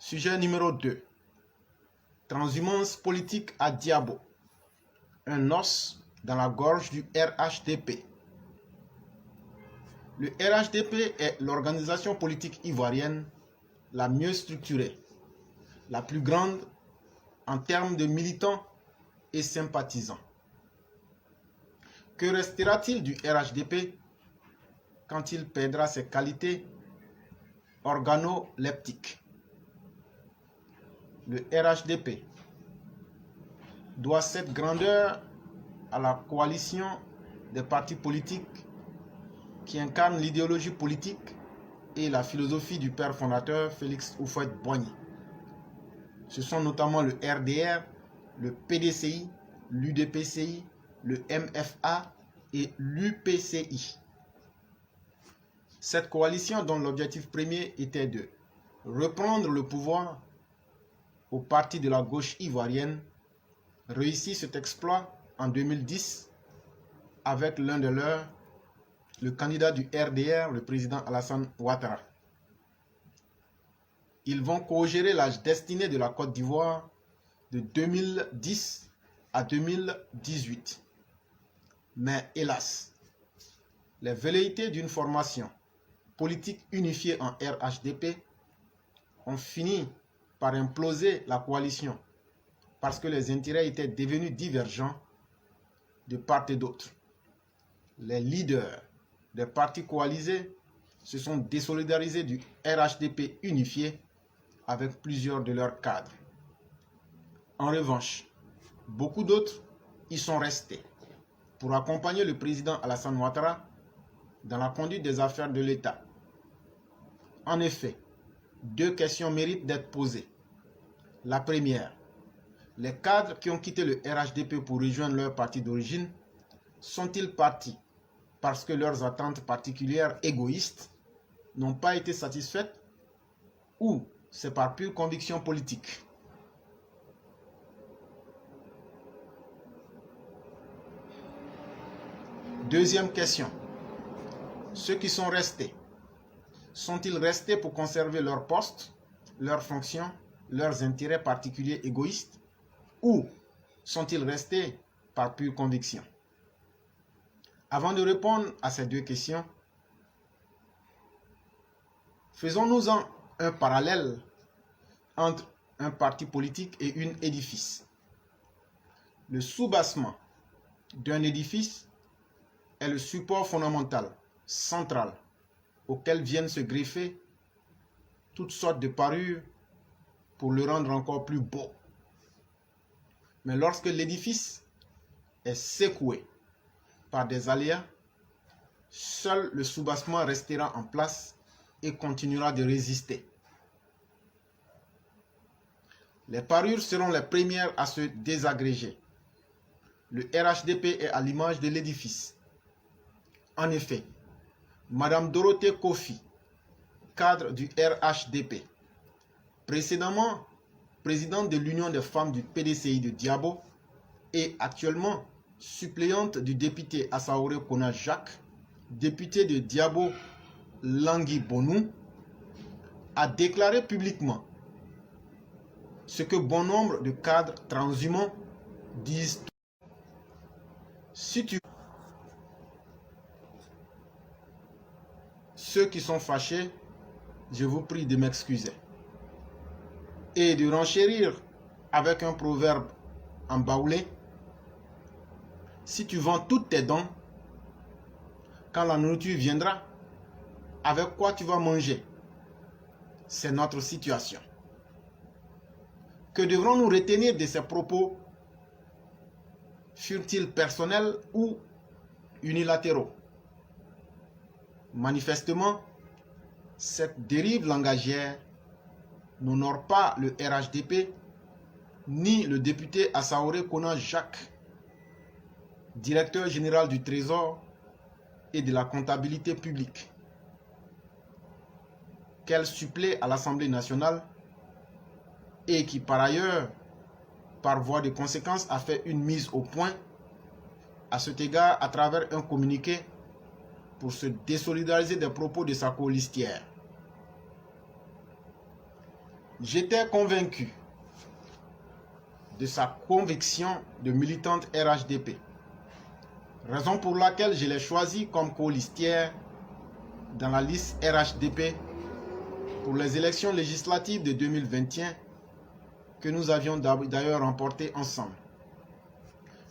Sujet numéro 2. Transhumance politique à Diabo. Un os dans la gorge du RHDP. Le RHDP est l'organisation politique ivoirienne la mieux structurée, la plus grande en termes de militants et sympathisants. Que restera-t-il du RHDP quand il perdra ses qualités organoleptiques? Le RHDP doit cette grandeur à la coalition des partis politiques qui incarnent l'idéologie politique et la philosophie du père fondateur Félix Houphouët-Boigny. Ce sont notamment le RDR, le PDCI, l'UDPCI, le MFA et l'UPCI. Cette coalition dont l'objectif premier était de reprendre le pouvoir au parti de la gauche ivoirienne réussit cet exploit en 2010 avec l'un de leurs, le candidat du RDR, le président Alassane Ouattara. Ils vont co-gérer la destinée de la Côte d'Ivoire de 2010 à 2018. Mais hélas, les velléités d'une formation politique unifiée en RHDP ont fini par imploser la coalition parce que les intérêts étaient devenus divergents de part et d'autre. Les leaders des partis coalisés se sont désolidarisés du RHDP unifié avec plusieurs de leurs cadres. En revanche, beaucoup d'autres y sont restés pour accompagner le président Alassane Ouattara dans la conduite des affaires de l'État. En effet, deux questions méritent d'être posées. La première, les cadres qui ont quitté le RHDP pour rejoindre leur parti d'origine sont-ils partis parce que leurs attentes particulières égoïstes n'ont pas été satisfaites ou c'est par pure conviction politique? Deuxième question, ceux qui sont restés, sont-ils restés pour conserver leur poste, leurs fonctions, leurs intérêts particuliers égoïstes ou sont-ils restés par pure conviction? Avant de répondre à ces deux questions, faisons-nous-en un parallèle entre un parti politique et un édifice. Le soubassement d'un édifice est le support fondamental, central, auquel viennent se greffer toutes sortes de parures pour le rendre encore plus beau. Mais lorsque l'édifice est secoué par des aléas, seul le soubassement restera en place et continuera de résister. Les parures seront les premières à se désagréger. Le RHDP est à l'image de l'édifice. En effet, Madame Dorothée Kofi, cadre du RHDP, précédemment présidente de l'Union des femmes du PDCI de Diabo et actuellement suppléante du député Assaoré Kona Jacques, député de Diabo Langui Bonou, a déclaré publiquement ce que bon nombre de cadres transhumants disent. Ceux qui sont fâchés, je vous prie de m'excuser. Et de renchérir avec un proverbe en baoulé: si tu vends toutes tes dents, quand la nourriture viendra, avec quoi tu vas manger? C'est notre situation. Que devrons-nous retenir de ces propos? Furent-ils personnels ou unilatéraux? Manifestement, cette dérive langagière n'honore pas le RHDP ni le député Assaoré Kona Jacques, directeur général du Trésor et de la comptabilité publique, qu'elle supplée à l'Assemblée nationale et qui par ailleurs, par voie de conséquence, a fait une mise au point à cet égard à travers un communiqué pour se désolidariser des propos de sa colistière. J'étais convaincu de sa conviction de militante RHDP, raison pour laquelle je l'ai choisie comme colistière dans la liste RHDP pour les élections législatives de 2021 que nous avions d'ailleurs remportées ensemble.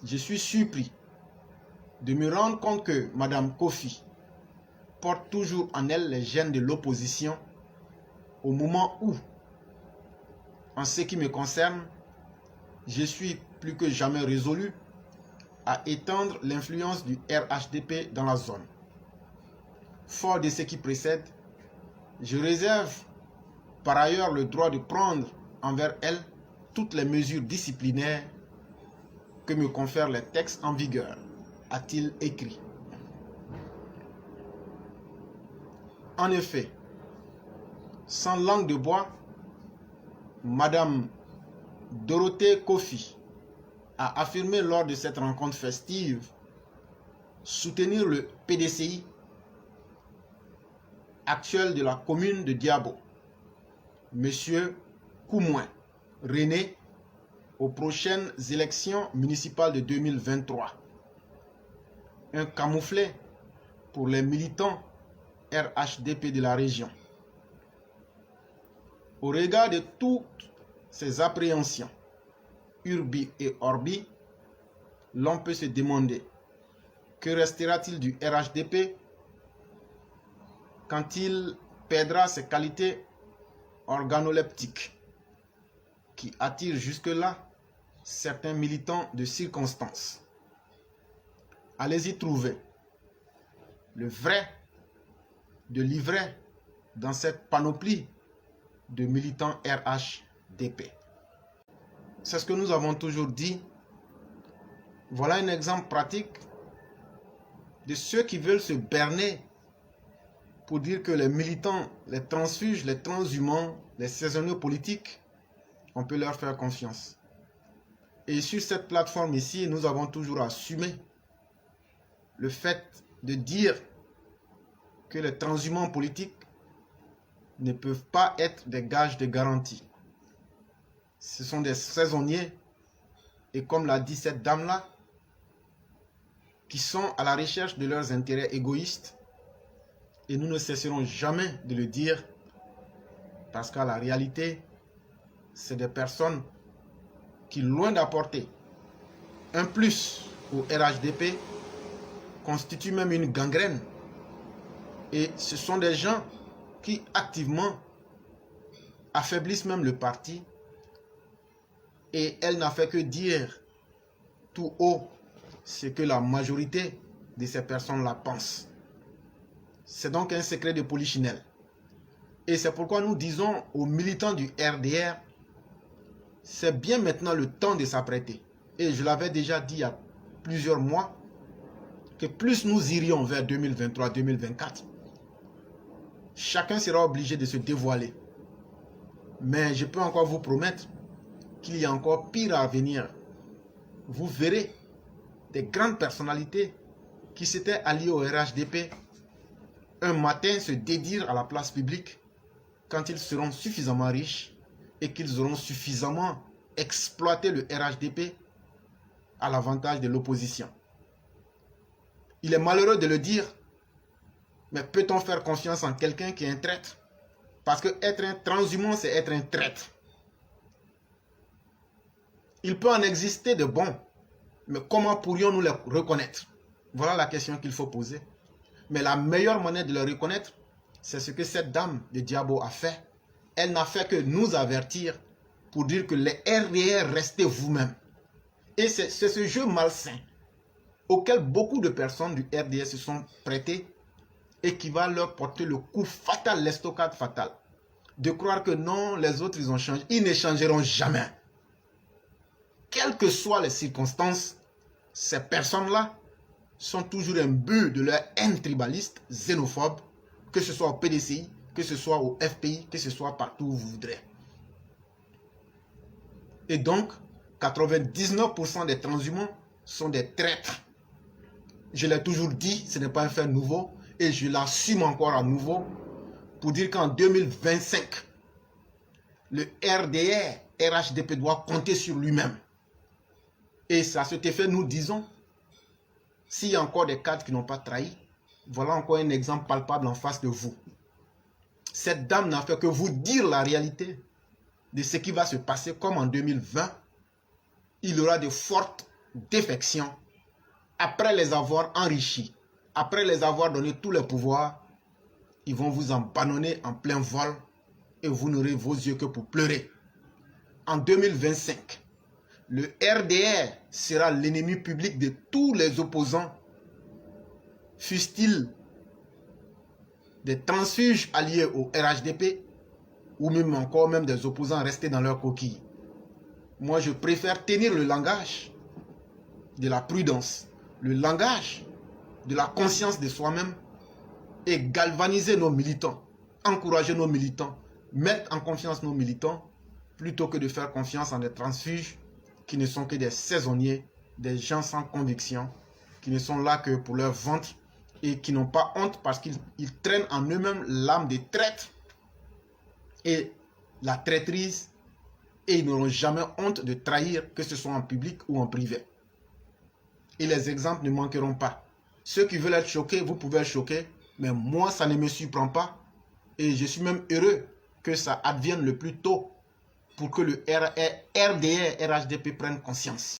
Je suis surpris de me rendre compte que Mme Kofi porte toujours en elle les gènes de l'opposition au moment où, en ce qui me concerne, je suis plus que jamais résolu à étendre l'influence du RHDP dans la zone. Fort de ce qui précède, je réserve par ailleurs le droit de prendre envers elle toutes les mesures disciplinaires que me confèrent les textes en vigueur, a-t-il écrit. En effet, sans langue de bois, Madame Dorothée Kofi a affirmé lors de cette rencontre festive soutenir le PDCI actuel de la commune de Diabo, M. Koumouin René, aux prochaines élections municipales de 2023. Un camouflet pour les militants RHDP de la région. Au regard de toutes ces appréhensions, urbi et orbi, l'on peut se demander que restera-t-il du RHDP quand il perdra ses qualités organoleptiques qui attirent jusque-là certains militants de circonstance. Allez-y trouver le vrai de l'ivraie dans cette panoplie de militants RHDP. C'est ce que nous avons toujours dit. Voilà un exemple pratique de ceux qui veulent se berner pour dire que les militants, les transfuges, les transhumants, les saisonniers politiques, on peut leur faire confiance. Et sur cette plateforme ici, nous avons toujours assumé le fait de dire que les transhumants politiques ne peuvent pas être des gages de garantie. Ce sont des saisonniers, et comme l'a dit cette dame-là, qui sont à la recherche de leurs intérêts égoïstes, et nous ne cesserons jamais de le dire, parce qu'à la réalité, c'est des personnes qui, loin d'apporter un plus au RHDP, constituent même une gangrène. Et ce sont des gens qui activement affaiblissent même le parti. Et elle n'a fait que dire tout haut ce que la majorité de ces personnes-là pensent. C'est donc un secret de polichinelle. Et c'est pourquoi nous disons aux militants du RDR, c'est bien maintenant le temps de s'apprêter. Et je l'avais déjà dit il y a plusieurs mois, que plus nous irions vers 2023-2024, chacun sera obligé de se dévoiler. Mais je peux encore vous promettre qu'il y a encore pire à venir. Vous verrez des grandes personnalités qui s'étaient alliées au RHDP un matin se dédire à la place publique quand ils seront suffisamment riches et qu'ils auront suffisamment exploité le RHDP à l'avantage de l'opposition. Il est malheureux de le dire, mais peut-on faire confiance en quelqu'un qui est un traître? Parce que être un transhumant, c'est être un traître. Il peut en exister de bons, mais comment pourrions-nous les reconnaître? Voilà la question qu'il faut poser. Mais la meilleure manière de le reconnaître, c'est ce que cette dame de Diabo a fait. Elle n'a fait que nous avertir pour dire que les RDR, restez vous-même. Et c'est ce jeu malsain auquel beaucoup de personnes du RDR se sont prêtées et qui va leur porter le coup fatal, l'estocade fatale. De croire que non, les autres, ils ont changé. Ils ne changeront jamais. Quelles que soient les circonstances, ces personnes-là sont toujours imbus de leur haine tribaliste, xénophobe, que ce soit au PDCI, que ce soit au FPI, que ce soit partout où vous voudrez. Et donc, 99% des transhumants sont des traîtres. Je l'ai toujours dit, ce n'est pas un fait nouveau, et je l'assume encore à nouveau, pour dire qu'en 2025, Le RDR, RHDP doit compter sur lui-même. Et c'est à cet effet, nous disons, s'il y a encore des cadres qui n'ont pas trahi, voilà encore un exemple palpable en face de vous. Cette dame n'a fait que vous dire la réalité de ce qui va se passer comme en 2020. Il y aura de fortes défections après les avoir enrichis, après les avoir donné tous les pouvoirs. Ils vont vous abandonner en plein vol et vous n'aurez vos yeux que pour pleurer. En 2025, le RDR sera l'ennemi public de tous les opposants, fussent-ils des transfuges alliés au RHDP ou même encore des opposants restés dans leur coquille. Moi, je préfère tenir le langage de la prudence, le langage de la conscience de soi-même et galvaniser nos militants, encourager nos militants, mettre en confiance nos militants plutôt que de faire confiance en des transfuges qui ne sont que des saisonniers, des gens sans conviction, qui ne sont là que pour leur ventre et qui n'ont pas honte parce qu'ils traînent en eux-mêmes l'âme des traîtres et la traîtrise, et ils n'auront jamais honte de trahir, que ce soit en public ou en privé. Et les exemples ne manqueront pas. Ceux qui veulent être choqués, vous pouvez être choqués, mais moi, ça ne me surprend pas. Et je suis même heureux que ça advienne le plus tôt pour que le RDR, RHDP prenne conscience.